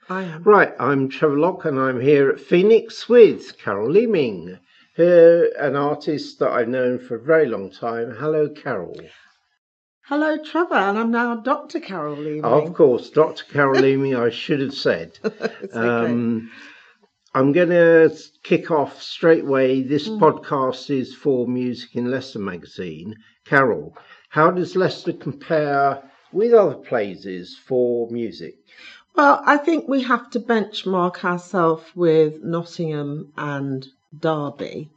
I am. Right, I'm Trevor Locke and I'm here at Phoenix with Carol Leeming, an artist that I've known for a very long time. Hello, Carol. Hello, Trevor, and I'm now Dr. Carol Leeming. Of course, Dr. Carol Leeming, I should have said. It's okay. I'm going to kick off straight away. This podcast is for Music in Leicester magazine. Carol, how does Leicester compare with other places for music? Well, I think we have to benchmark ourselves with Nottingham and Derby.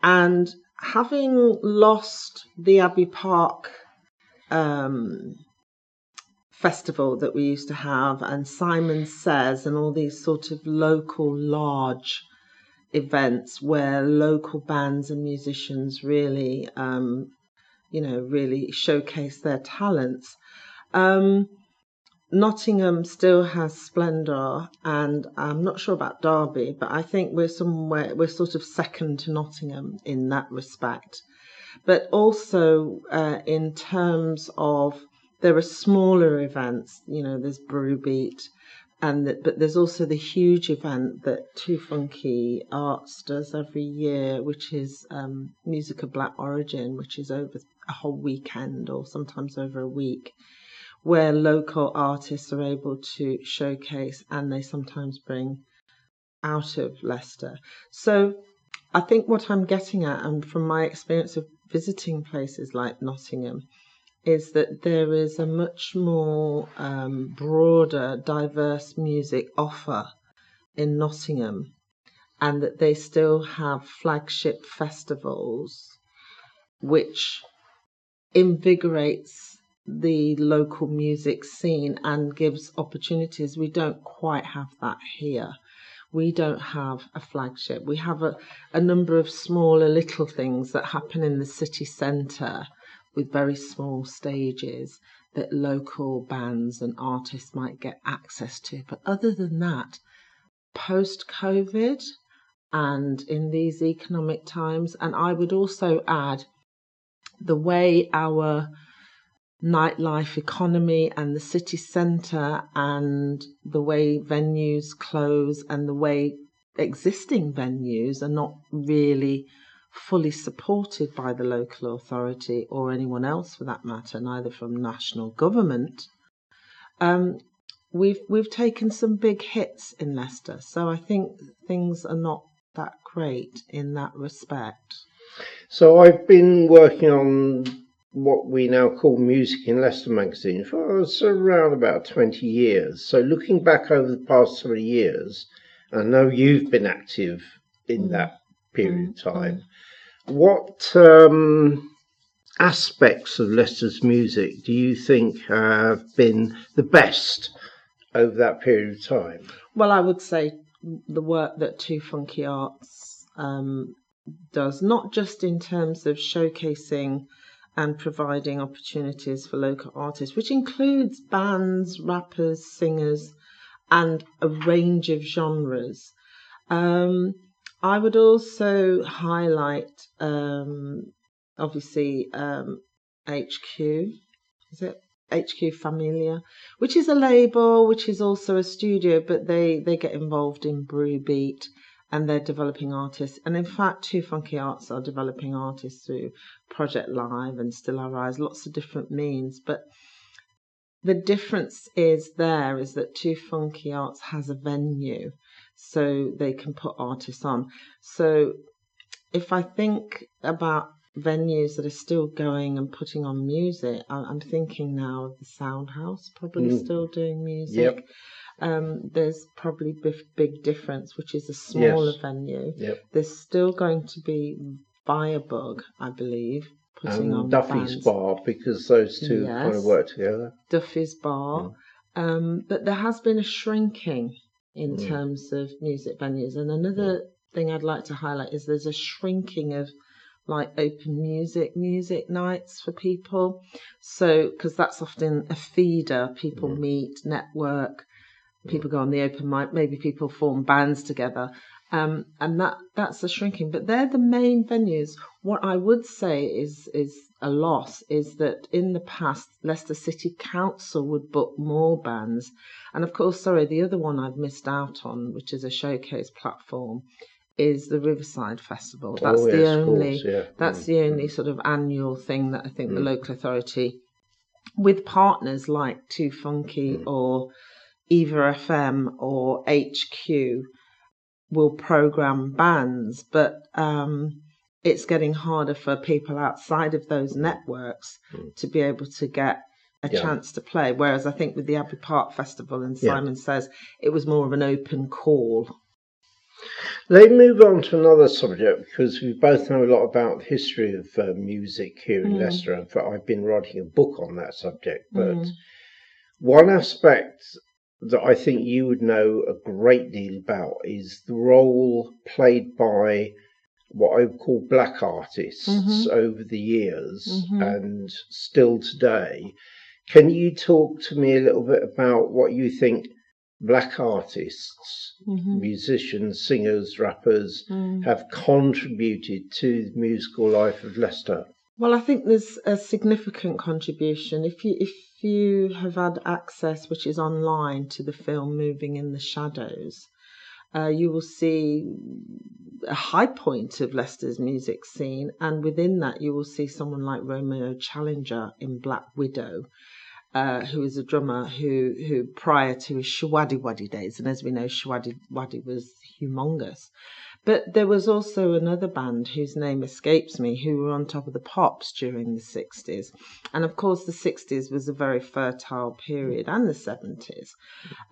And having lost the Abbey Park festival that we used to have, and Simon Says, and all these sort of local large events where local bands and musicians really, really showcase their talents. Nottingham still has splendour, and I'm not sure about Derby, but I think we're sort of second to Nottingham in that respect. But also in terms of, there are smaller events, there's Brewbeat, but there's also the huge event that Too Funky Arts does every year, which is Music of Black Origin, which is over a whole weekend or sometimes over a week, where local artists are able to showcase, and they sometimes bring out of Leicester. So I think what I'm getting at, and from my experience of visiting places like Nottingham, is that there is a much more broader, diverse music offer in Nottingham, and that they still have flagship festivals, which invigorates the local music scene and gives opportunities. We don't quite have that here. We don't have a flagship. We have a number of smaller little things that happen in the city centre with very small stages that local bands and artists might get access to. But other than that, post-COVID and in these economic times, and I would also add the way our nightlife economy and the city centre and the way venues close and the way existing venues are not really fully supported by the local authority or anyone else for that matter, neither from national government, we've taken some big hits in Leicester. So I think things are not that great in that respect. So I've been working on what we now call Music in Leicester magazine for around about 20 years. So looking back over the past 20 years, I know you've been active in that period of time. What aspects of Leicester's music do you think have been the best over that period of time? Well, I would say the work that Too Funky Arts does, not just in terms of showcasing and providing opportunities for local artists, which includes bands, rappers, singers, and a range of genres. I would also highlight, obviously, HQ, is it? HQ Familia, which is a label, which is also a studio, but they get involved in Brewbeat, and they're developing artists. And in fact, Too Funky Arts are developing artists through Project Live and Still Our Rise, lots of different means. But the difference is that Too Funky Arts has a venue, so they can put artists on. So if I think about venues that are still going and putting on music, I'm thinking now of the Sound House, probably still doing music. Yep. There's probably Big Difference, which is a smaller venue. Yep. There's still going to be Firebug, I believe, putting on Duffy's bands. Bar, because those two kind of work together. Duffy's Bar. But there has been a shrinking in terms of music venues. And another thing I'd like to highlight is there's a shrinking of like open music nights for people. So, because that's often a feeder, people meet, network, people go on the open mic, maybe people form bands together. And that's a shrinking, but they're the main venues. What I would say is a loss is that in the past, Leicester City Council would book more bands. And of course, the other one I've missed out on, which is a showcase platform, is the Riverside Festival. That's the only that's the only sort of annual thing that I think the local authority, with partners like Too Funky or Eva FM or HQ, will program bands, but it's getting harder for people outside of those networks to be able to get a chance to play. Whereas I think with the Abbey Park Festival and Simon Says, it was more of an open call. Let's move on to another subject, because we both know a lot about the history of music here in Leicester. In fact, I've been writing a book on that subject. But one aspect that I think you would know a great deal about is the role played by what I would call black artists over the years and still today. Can you talk to me a little bit about what you think black artists, musicians, singers, rappers have contributed to the musical life of Leicester? Well, I think there's a significant contribution. If you have had access, which is online, to the film Moving in the Shadows, you will see a high point of Leicester's music scene, and within that you will see someone like Romeo Challenger in Black Widow, who is a drummer who prior to his Shwaddy Waddy days, and as we know, Shwaddy Waddy was humongous. But there was also another band whose name escapes me, who were on top of the pops during the 60s. And of course, the 60s was a very fertile period, and the 70s.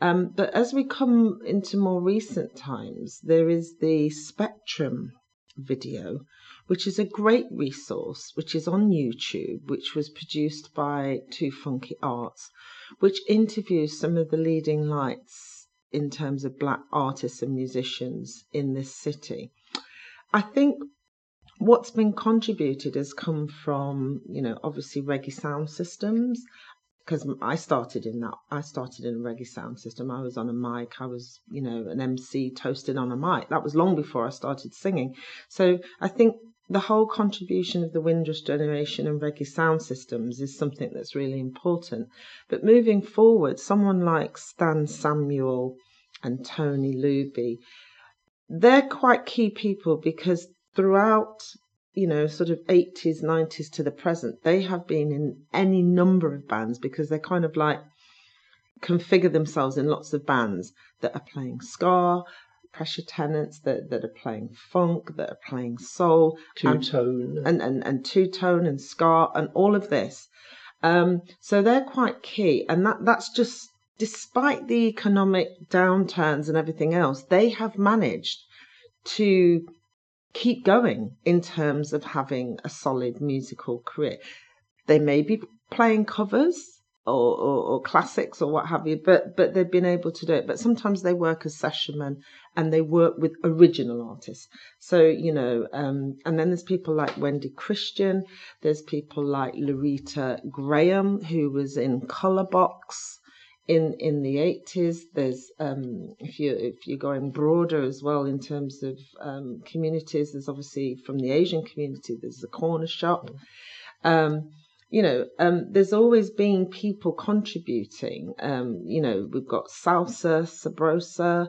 But as we come into more recent times, there is the Spectrum video, which is a great resource, which is on YouTube, which was produced by Too Funky Arts, which interviews some of the leading lights in terms of black artists and musicians in this city. I think what's been contributed has come from, obviously reggae sound systems, because I started in a reggae sound system. I was on a mic. I was, an MC toasted on a mic. That was long before I started singing. So I think the whole contribution of the Windrush generation and reggae sound systems is something that's really important. But moving forward, someone like Stan Samuel and Tony Luby, they're quite key people, because throughout, sort of 80s, 90s to the present, they have been in any number of bands, because they kind of like configure themselves in lots of bands that are playing ska, Pressure Tenants, that are playing funk, that are playing soul, two-tone and two-tone and ska and all of this. So they're quite key, and that's just, despite the economic downturns and everything else, they have managed to keep going in terms of having a solid musical career. They may be playing covers or classics or what have you, but they've been able to do it. But sometimes they work as sessionmen, and they work with original artists. So, and then there's people like Wendy Christian, there's people like Loretta Graham, who was in Colourbox in the 80s. There's if you're going broader as well in terms of communities, there's obviously from the Asian community, there's the Corner Shop. There's always been people contributing. We've got Salsa, Sabrosa,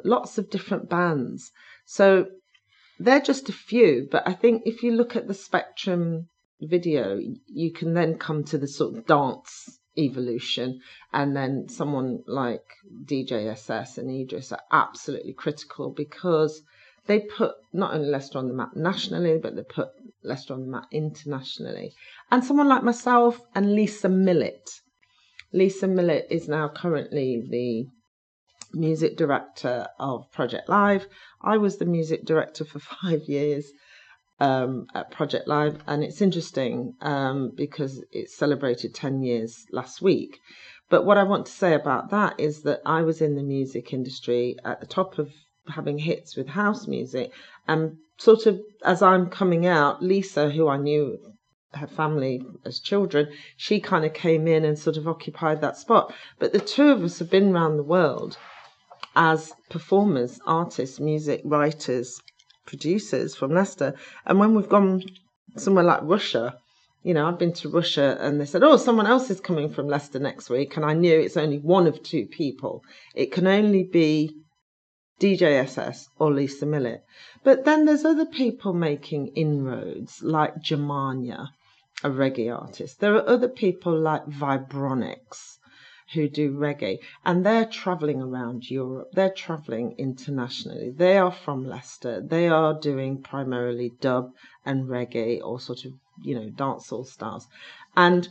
lots of different bands. So they're just a few, but I think if you look at the Spectrum video, you can then come to the sort of dance evolution, and then someone like DJ SS and Idris are absolutely critical, because they put not only Leicester on the map nationally, but they put Leicester on the map internationally. And someone like myself and Lisa Millett. Lisa Millett is now currently the music director of Project Live. I was the music director for 5 years at Project Live, and it's interesting because it celebrated 10 years last week. But what I want to say about that is that I was in the music industry at the top of having hits with house music, and sort of as I'm coming out, Lisa, who I knew her family as children, she kind of came in and sort of occupied that spot. But the two of us have been around the world as performers, artists, music writers, producers from Leicester. And when we've gone somewhere like Russia, I've been to Russia and they said, oh, someone else is coming from Leicester next week. And I knew it's only one of two people. It can only be DJSS or Lisa Millett. But then there's other people making inroads, like Germania, a reggae artist. There are other people like Vibronics who do reggae, and they're travelling around Europe. They're travelling internationally. They are from Leicester. They are doing primarily dub and reggae, or sort of, dancehall styles. And,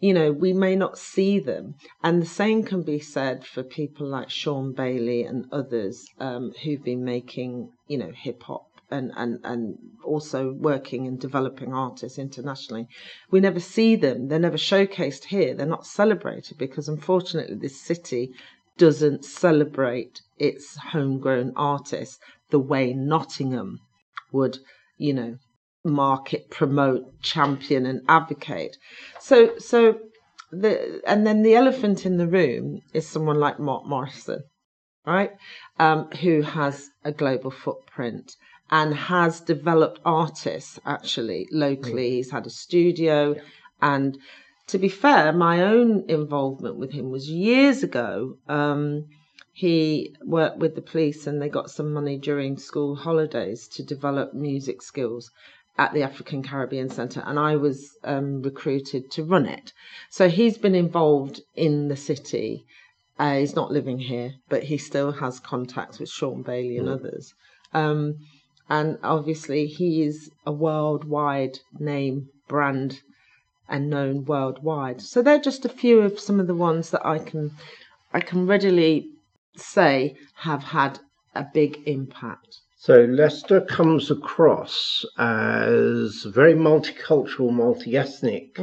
we may not see them. And the same can be said for people like Sean Bailey and others who've been making, hip hop and also working and developing artists internationally. We never see them. They're never showcased here. They're not celebrated because, unfortunately, this city doesn't celebrate its homegrown artists the way Nottingham would, market, promote, champion and advocate. So and then the elephant in the room is someone like Mark Morrison, right? Who has a global footprint and has developed artists actually locally. He's had a studio. Yeah. And to be fair, my own involvement with him was years ago. He worked with the police and they got some money during school holidays to develop music skills at the African Caribbean Centre, and I was recruited to run it. So he's been involved in the city. He's not living here, but he still has contacts with Sean Bailey and others. And obviously he is a worldwide name, brand, and known worldwide. So they're just a few of some of the ones that I can readily say have had a big impact. So Leicester comes across as a very multicultural, multi-ethnic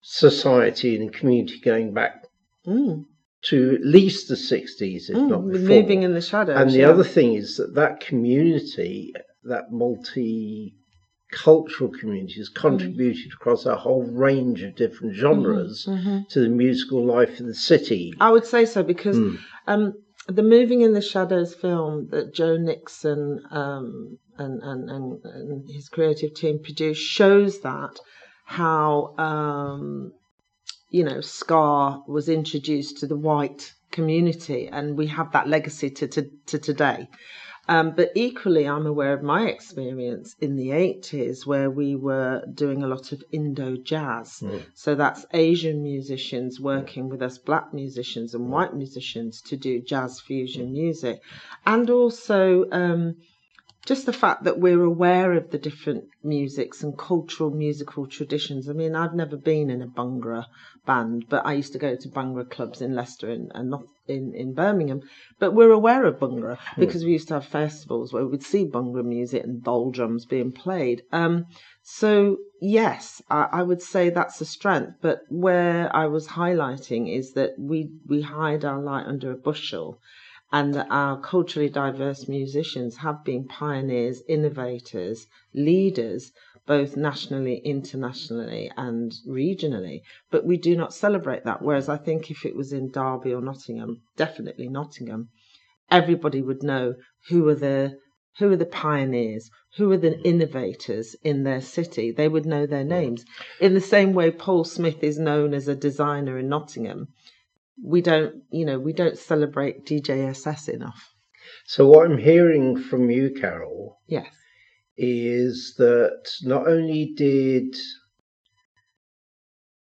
society and community going back to at least the 60s, if not before. Moving in the shadows. And the other thing is that community, that multicultural community, has contributed across a whole range of different genres to the musical life of the city. I would say so, because the Moving in the Shadows film that Joe Nixon and his creative team produced shows that how ska was introduced to the white community, and we have that legacy to today. But equally, I'm aware of my experience in the 80s where we were doing a lot of Indo-jazz. So that's Asian musicians working with us, black musicians and white musicians, to do jazz fusion music. And also just the fact that we're aware of the different musics and cultural musical traditions. I mean, I've never been in a Bhangra band, but I used to go to Bhangra clubs in Leicester and not in Birmingham. But we're aware of Bhangra because we used to have festivals where we'd see Bhangra music and dhol drums being played. So yes, I would say that's a strength. But where I was highlighting is that we hide our light under a bushel, and that our culturally diverse musicians have been pioneers, innovators, leaders, both nationally, internationally and regionally. But we do not celebrate that. Whereas I think if it was in Derby or Nottingham, definitely Nottingham, everybody would know who are the pioneers, who are the innovators in their city. They would know their names. In the same way Paul Smith is known as a designer in Nottingham, we don't celebrate DJSS enough. So what I'm hearing from you, Carol, yes, is that not only did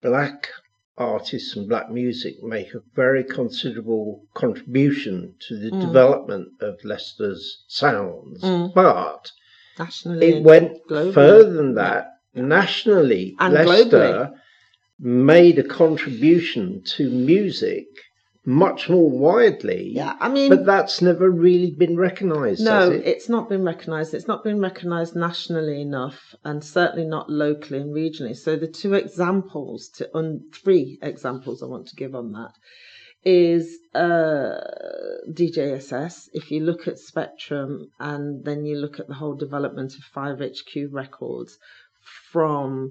black artists and black music make a very considerable contribution to the development of Leicester's sounds, but nationally it went globally. Further than that. Nationally, and Leicester globally made a contribution to music much more widely. Yeah, I mean, but that's never really been recognised. No, has it? It's not been recognised. It's not been recognised nationally enough, and certainly not locally and regionally. So the three examples I want to give on that is DJSS. If you look at Spectrum and then you look at the whole development of 5HQ Records, from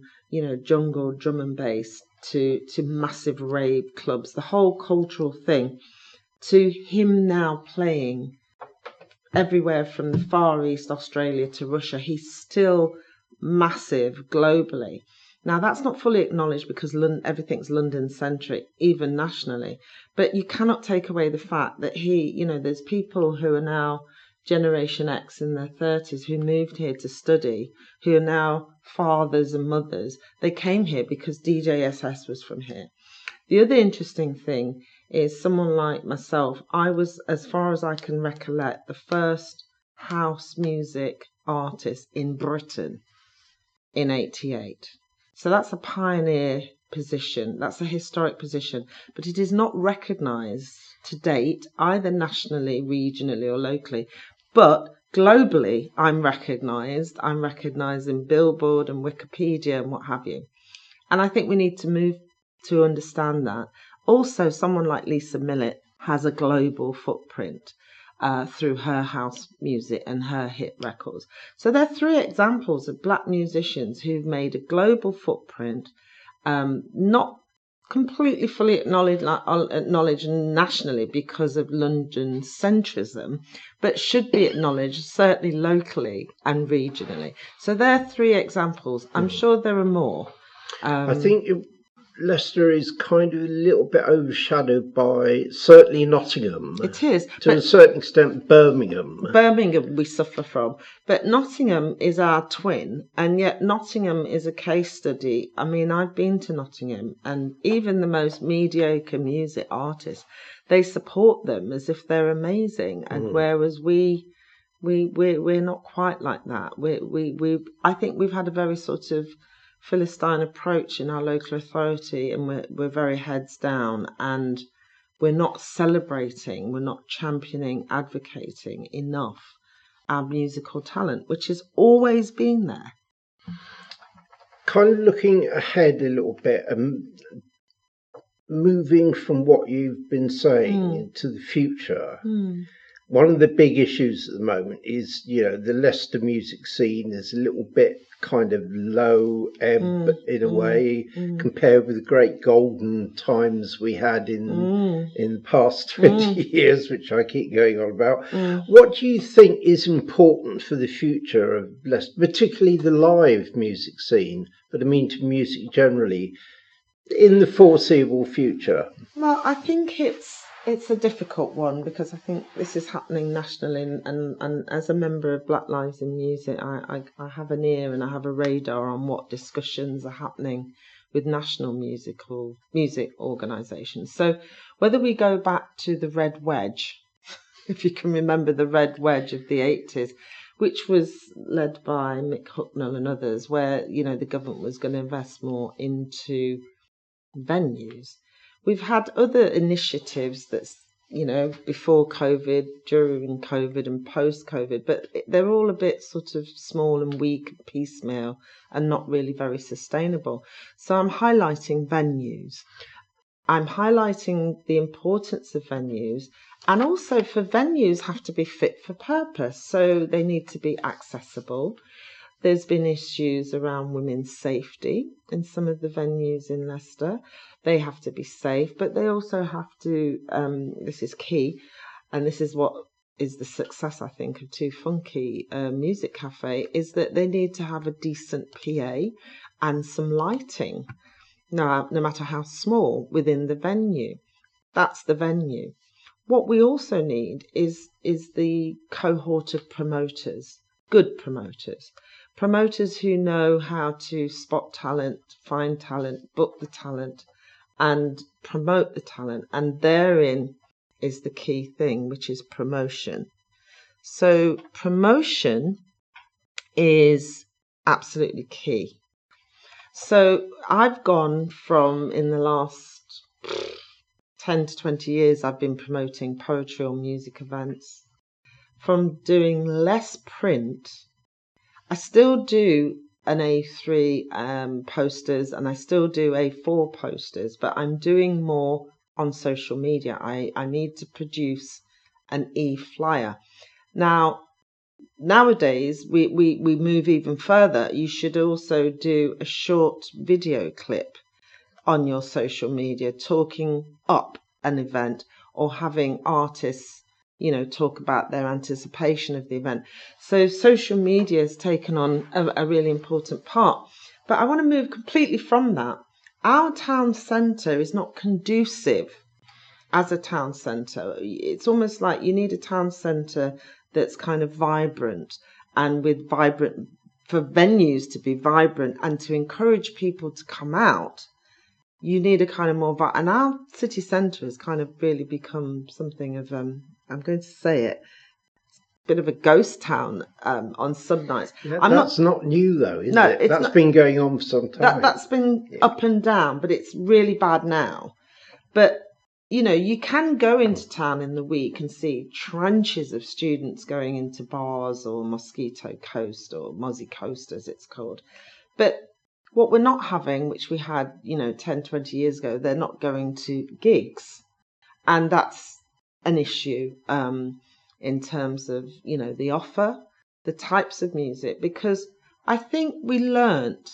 jungle drum and bass to massive rave clubs, the whole cultural thing, to him now playing everywhere from the Far East, Australia to Russia. He's still massive globally. Now, that's not fully acknowledged because everything's London-centric, even nationally. But you cannot take away the fact that there's people who are now Generation X in their 30s who moved here to study, who are now fathers and mothers. They came here because DJSS was from here. The other interesting thing is someone like myself, I was, as far as I can recollect, the first house music artist in Britain in 88. So that's a pioneer position. That's a historic position. But it is not recognised to date, either nationally, regionally or locally. But globally, I'm recognised. I'm recognised in Billboard and Wikipedia and what have you. And I think we need to move to understand that. Also, someone like Lisa Millett has a global footprint through her house music and her hit records. So there are 3 examples of black musicians who've made a global footprint, not completely fully acknowledged nationally because of London centrism, but should be acknowledged certainly locally and regionally. So there are 3 examples. I'm sure there are more. I think Leicester is kind of a little bit overshadowed by certainly Nottingham. It is. To a certain extent, Birmingham. Birmingham we suffer from. But Nottingham is our twin, and yet Nottingham is a case study. I mean, I've been to Nottingham, and even the most mediocre music artists, they support them as if they're amazing. And whereas we're not quite like that. I think we've had a very sort of Philistine approach in our local authority, and we're very heads down, and we're not celebrating, we're not championing, advocating enough our musical talent, which has always been there. Kind of looking ahead a little bit and moving from what you've been saying to the future. One of the big issues at the moment is, the Leicester music scene is a little bit kind of low ebb in a way, compared with the great golden times we had in the past 20 years, which I keep going on about. What do you think is important for the future of Leicester, particularly the live music scene, but I mean to music generally, in the foreseeable future? Well, I think it's a difficult one because I think this is happening nationally, and as a member of Black Lives in Music, I have an ear and I have a radar on what discussions are happening with national music organisations. So whether we go back to the Red Wedge, if you can remember the Red Wedge of the 80s, which was led by Mick Hucknall and others, where the government was going to invest more into venues. We've had other initiatives that's, before COVID, during COVID and post-COVID, but they're all a bit sort of small and weak, piecemeal, and not really very sustainable. So I'm highlighting venues. I'm highlighting the importance of venues, and also for venues have to be fit for purpose. So they need to be accessible. There's been issues around women's safety in some of the venues in Leicester. They have to be safe, but they also have to, this is key, and this is what is the success, I think, of Too Funky Music Cafe, is that they need to have a decent PA and some lighting, no matter how small, within the venue. That's the venue. What we also need is the cohort of promoters, good promoters. Promoters who know how to spot talent, find talent, book the talent, and promote the talent. And therein is the key thing, which is promotion. So promotion is absolutely key. So I've gone from, in the last 10 to 20 years, I've been promoting poetry or music events, from doing less print. I still do an A3 posters, and I still do A4 posters, but I'm doing more on social media. I need to produce an e-flyer. Now, nowadays, we move even further. You should also do a short video clip on your social media talking up an event, or having artists talk about their anticipation of the event. So social media has taken on a really important part. But I want to move completely from that. Our town centre is not conducive as a town centre. It's almost like you need a town centre that's kind of vibrant, and with vibrant, for venues to be vibrant and to encourage people to come out, you need a kind of more, and our city centre has kind of really become something of, I'm going to say it, bit of a ghost town on some nights. That's not new though, is it? That's been going on for some time. That's been up and down, but it's really bad now. But you can go into town in the week and see trenches of students going into bars or Mosquito Coast or Mozzie Coast as it's called. But what we're not having, which we had 10, 20 years ago, they're not going to gigs, and that's an issue in terms of the offer, the types of music, because I think we learnt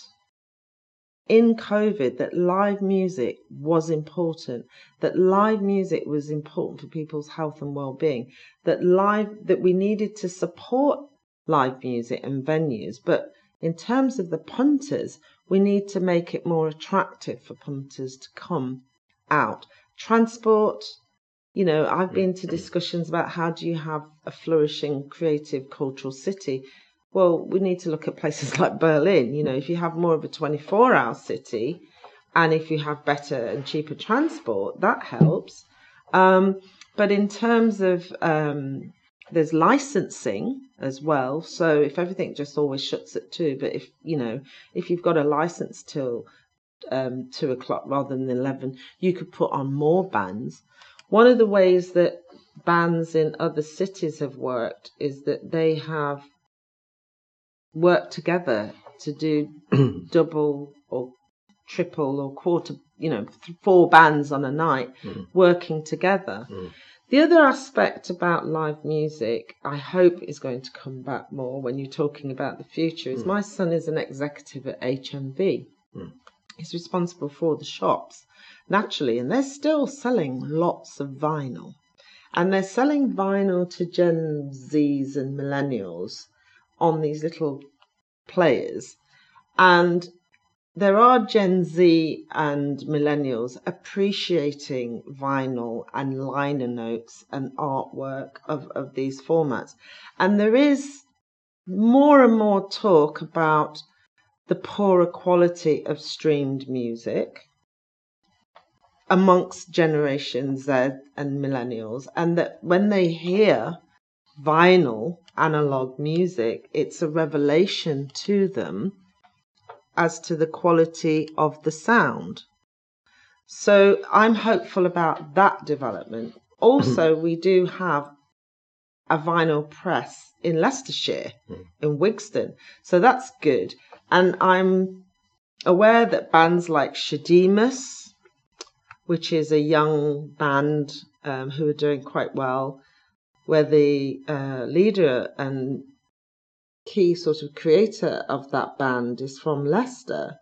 in COVID that live music was important, that live music was important for people's health and well-being, that we needed to support live music and venues. But in terms of the punters, we need to make it more attractive for punters to come out. Transport, I've been to discussions about how do you have a flourishing, creative, cultural city. Well, we need to look at places like Berlin. If you have more of a 24-hour city, and if you have better and cheaper transport, that helps. But in terms of there's licensing as well. So if everything just always shuts at 2, but if you've got a license till 2 o'clock rather than 11, you could put on more bands. One of the ways that bands in other cities have worked is that they have worked together to do double or triple or quarter, 4 bands on a night working together. The other aspect about live music, I hope is going to come back more when you're talking about the future, is my son is an executive at HMV. He's responsible for all the shops, naturally, and they're still selling lots of vinyl. And they're selling vinyl to Gen Zs and millennials on these little players. And there are Gen Z and millennials appreciating vinyl and liner notes and artwork of these formats. And there is more and more talk about the poorer quality of streamed music amongst Generation Z and millennials, and that when they hear vinyl, analog music, it's a revelation to them as to the quality of the sound. So I'm hopeful about that development. Also, we do have a vinyl press in Leicestershire, in Wigston. So that's good. And I'm aware that bands like Shademus, which is a young band who are doing quite well, where the leader and key sort of creator of that band is from Leicester.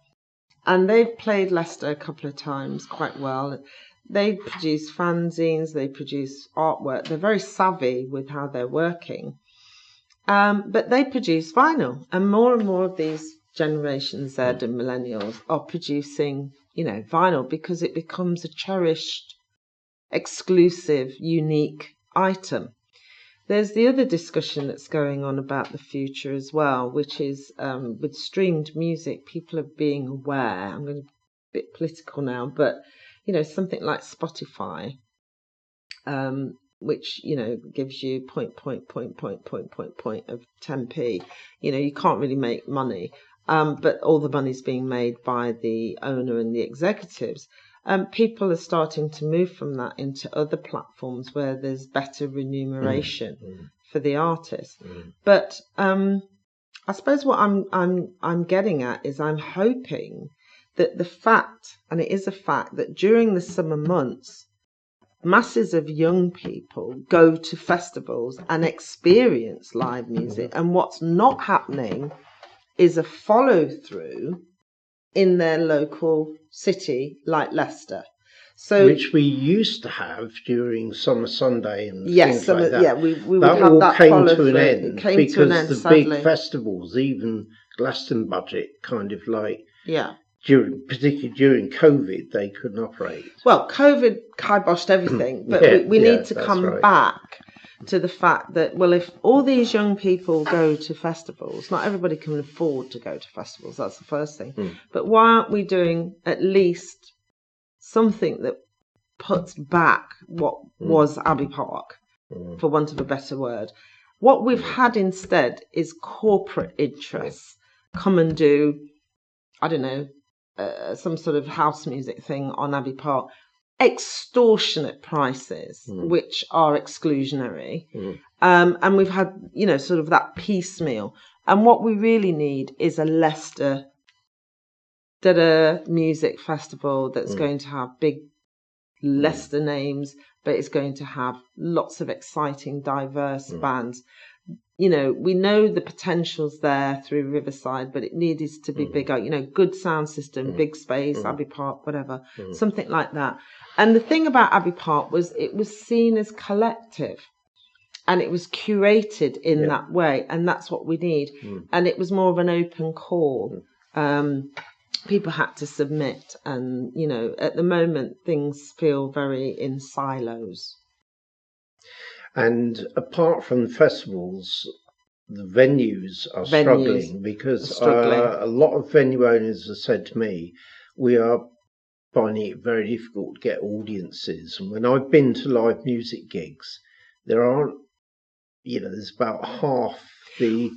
And they've played Leicester a couple of times quite well. They produce fanzines, they produce artwork. They're very savvy with how they're working. But they produce vinyl. And more of these Generation Z and millennials are producing, vinyl, because it becomes a cherished, exclusive, unique item. There's the other discussion that's going on about the future as well, which is with streamed music, people are being aware. I'm going to be a bit political now, but something like Spotify, which gives you point of 10p. You can't really make money, but all the money's being made by the owner and the executives. People are starting to move from that into other platforms where there's better remuneration for the artist. But I suppose what I'm getting at is I'm hoping that the fact, and it is a fact, that during the summer months, masses of young people go to festivals and experience live music, and what's not happening is a follow-through in their local city like Leicester. So, which we used to have during Summer Sunday and things like that. Yeah, we would that have all that came to an through. end It came because to an end, the sadly. big festivals, even Glastonbury, kind of like Yeah. Particularly during COVID, they couldn't operate. Well, COVID kiboshed everything, but we need to come back to the fact that, well, if all these young people go to festivals, not everybody can afford to go to festivals. That's the first thing. But why aren't we doing at least something that puts back what was Abbey Park, for want of a better word? What we've had instead is corporate interests come and do, I don't know, some sort of house music thing on Abbey Park, extortionate prices, which are exclusionary. And we've had, sort of that piecemeal. And what we really need is a Leicester music festival that's going to have big Leicester names, but it's going to have lots of exciting, diverse bands. We know the potential's there through Riverside, but it needed to be bigger. Good sound system, big space, Abbey Park, whatever, something like that. And the thing about Abbey Park was it was seen as collective, and it was curated in that way, and that's what we need. And it was more of an open call. People had to submit, and at the moment things feel very in silos. And apart from the festivals, the venues are struggling because a lot of venue owners have said to me, we are finding it very difficult to get audiences. And when I've been to live music gigs, there's about half the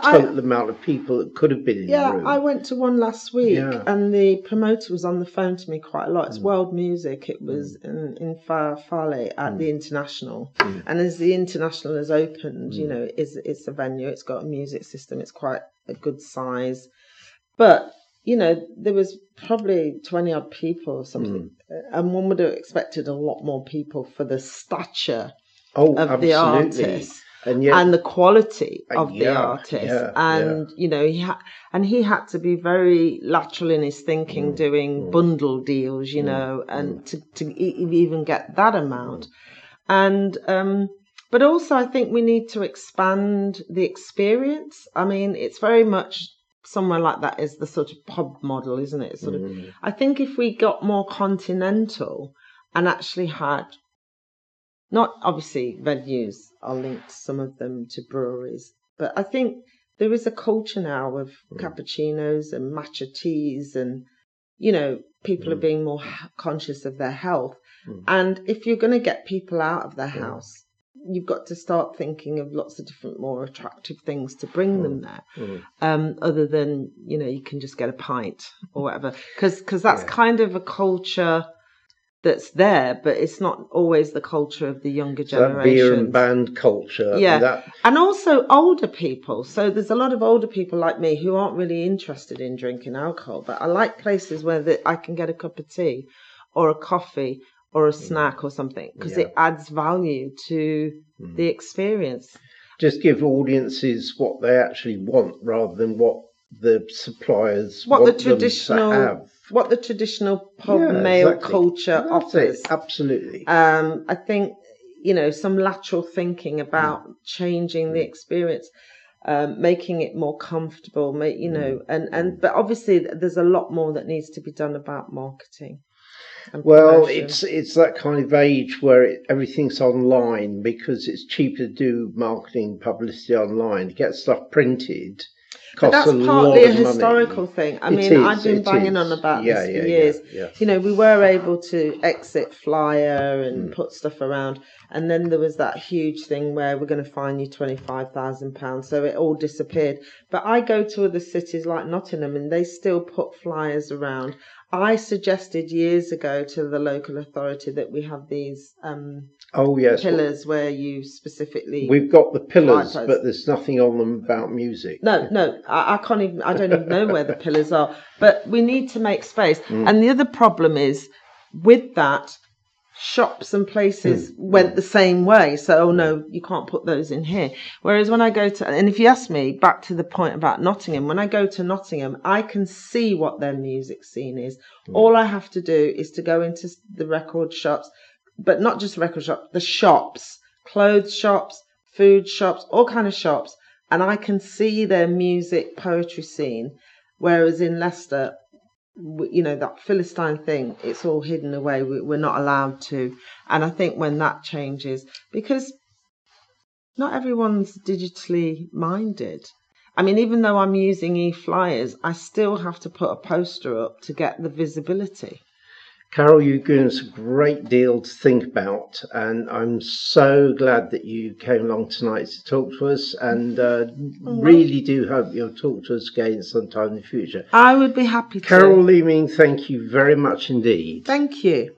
total amount of people that could have been in the room. I went to one last week, and the promoter was on the phone to me quite a lot. It's world music. It was in Farleigh at the International, and as the International has opened, it's a venue. It's got a music system. It's quite a good size, but there was probably 20 odd people or something, and one would have expected a lot more people for the stature of the artist. And the quality of the artist, he had to be very lateral in his thinking, doing bundle deals, and to even get that amount. And but also, I think we need to expand the experience. I mean, it's very much somewhere like that is the sort of pub model, isn't it? Sort of. I think if we got more continental and actually had. Not obviously venues are linked, some of them, to breweries, but I think there is a culture now of cappuccinos and matcha teas, and people are being more conscious of their health. And if you're going to get people out of their house, you've got to start thinking of lots of different, more attractive things to bring them there, other than you can just get a pint or whatever, because that's kind of a culture that's there, but it's not always the culture of the younger generation. That beer and band culture. And also older people. So there's a lot of older people like me who aren't really interested in drinking alcohol, but I like places where I can get a cup of tea or a coffee or a snack or something, because it adds value to the experience. Just give audiences what they actually want rather than what the suppliers want them to have. What the traditional pub male culture offers. Absolutely. I think, some lateral thinking about changing the experience, making it more comfortable, but obviously there's a lot more that needs to be done about marketing. Well, it's that kind of age where everything's online because it's cheaper to do marketing publicity online, to get stuff printed. But that's partly a historical thing. I mean, I've been banging on about this for years. We were able to exit flyer and put stuff around. And then there was that huge thing where we're going to fine you £25,000. So it all disappeared. But I go to other cities like Nottingham and they still put flyers around. I suggested years ago to the local authority that we have these pillars where you specifically... We've got the pillars, but there's nothing on them about music. No, I can't even... I don't even know where the pillars are. But we need to make space. And the other problem is, with that, shops and places went the same way. So, no, you can't put those in here. Whereas when I go to... And if you ask me, back to the point about Nottingham, when I go to Nottingham, I can see what their music scene is. All I have to do is to go into the record shops, but not just record shops, the shops, clothes shops, food shops, all kind of shops, and I can see their music poetry scene. Whereas in Leicester, that Philistine thing, it's all hidden away. We're not allowed to. And I think when that changes, because not everyone's digitally minded. I mean, even though I'm using e-flyers, I still have to put a poster up to get the visibility. Carol, you've given us a great deal to think about, and I'm so glad that you came along tonight to talk to us, and really do hope you'll talk to us again sometime in the future. I would be happy to. Carol Leeming, thank you very much indeed. Thank you.